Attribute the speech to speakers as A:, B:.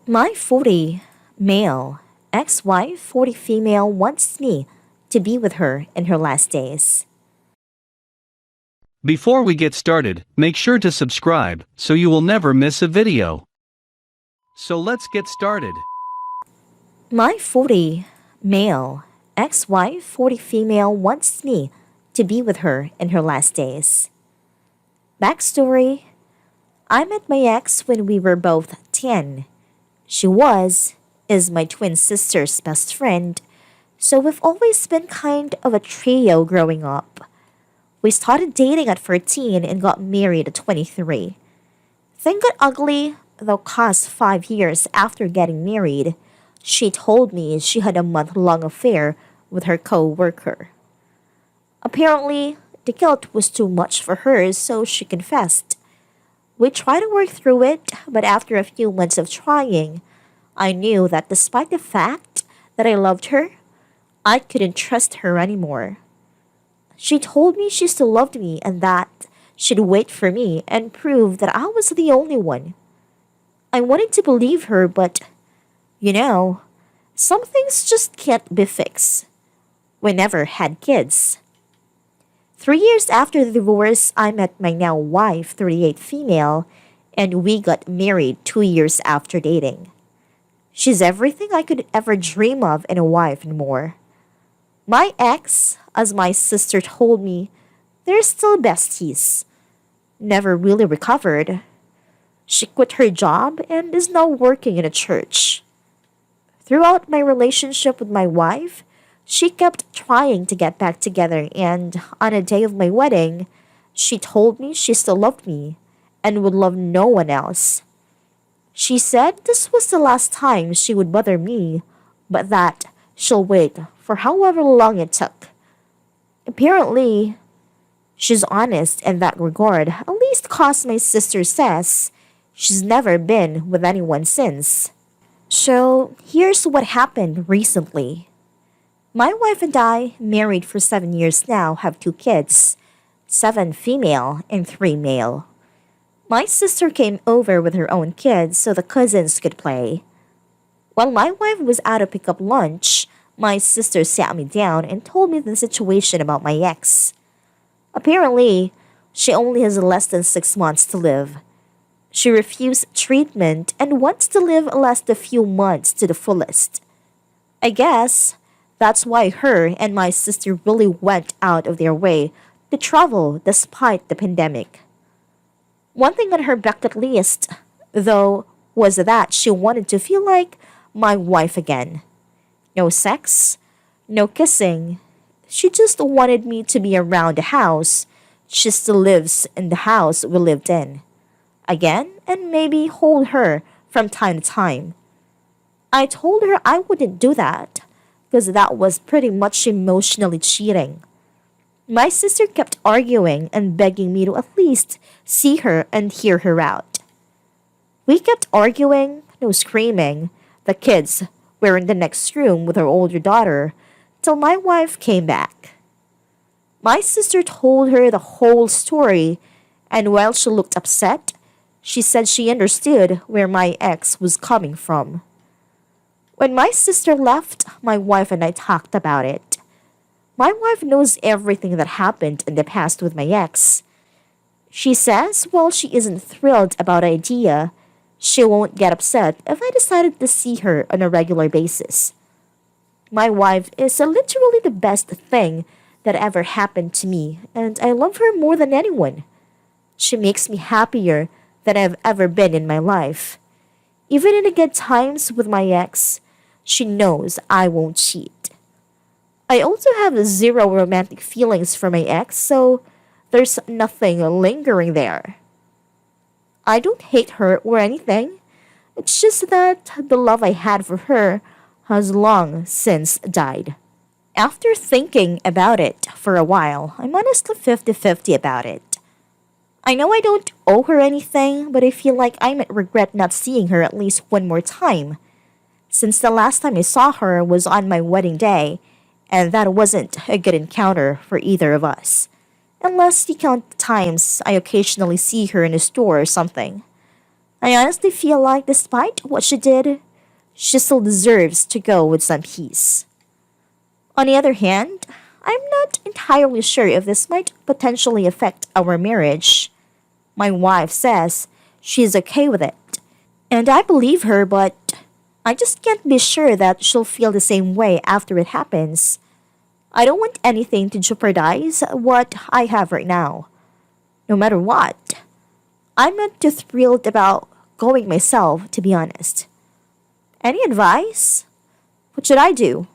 A: My 40 male ex-wife, 40 female, wants me to be with her in her last days.
B: Before we get started, make sure to subscribe so you will never miss a video. So let's get started.
A: My 40 male ex-wife, 40 female, wants me to be with her in her last days. Backstory: I met my ex when we were both 10. She is my twin sister's best friend, so we've always been kind of a trio growing up. We started dating at 14 and got married at 23. Thing got ugly, though, cause 5 years after getting married, she told me she had a month-long affair with her co-worker. Apparently, the guilt was too much for her, so she confessed. We tried to work through it, but after a few months of trying, I knew that despite the fact that I loved her, I couldn't trust her anymore. She told me she still loved me and that she'd wait for me and prove that I was the only one. I wanted to believe her, but, you know, some things just can't be fixed. We never had kids. 3 years after the divorce, I met my now wife, 38 female, and we got married 2 years after dating. She's everything I could ever dream of in a wife and more. My ex, as my sister told me, they're still besties. Never really recovered. She quit her job and is now working in a church. Throughout my relationship with my wife, she kept trying to get back together, and on a day of my wedding, she told me she still loved me and would love no one else. She said this was the last time she would bother me, but that she'll wait for however long it took. Apparently, she's honest in that regard, at least cause my sister says she's never been with anyone since. So, here's what happened recently. My wife and I, married for 7 years now, have 2 kids, 7 female and 3 male. My sister came over with her own kids so the cousins could play. While my wife was out to pick up lunch, my sister sat me down and told me the situation about my ex. Apparently, she only has less than 6 months to live. She refused treatment and wants to live last a few months to the fullest. I guess that's why her and my sister really went out of their way to travel despite the pandemic. One thing on her bucket list, though, was that she wanted to feel like my wife again. No sex, no kissing. She just wanted me to be around the house. She still lives in the house we lived in. Again, and maybe hold her from time to time. I told her I wouldn't do that, because that was pretty much emotionally cheating. My sister kept arguing and begging me to at least see her and hear her out. We kept arguing, no screaming. The kids were in the next room with her older daughter till my wife came back. My sister told her the whole story, and while she looked upset, she said she understood where my ex was coming from. When my sister left, my wife and I talked about it. My wife knows everything that happened in the past with my ex. She says while she isn't thrilled about the idea, she won't get upset if I decided to see her on a regular basis. My wife is literally the best thing that ever happened to me, and I love her more than anyone. She makes me happier than I've ever been in my life. Even in the good times with my ex, she knows I won't cheat. I also have zero romantic feelings for my ex, so there's nothing lingering there. I don't hate her or anything. It's just that the love I had for her has long since died. After thinking about it for a while, I'm honestly 50-50 about it. I know I don't owe her anything, but I feel like I might regret not seeing her at least one more time, since the last time I saw her was on my wedding day, and that wasn't a good encounter for either of us. Unless you count the times I occasionally see her in a store or something. I honestly feel like despite what she did, she still deserves to go with some peace. On the other hand, I'm not entirely sure if this might potentially affect our marriage. My wife says she's okay with it, and I believe her, but I just can't be sure that she'll feel the same way after it happens. I don't want anything to jeopardize what I have right now. No matter what, I'm not too thrilled about going myself, to be honest. Any advice? What should I do?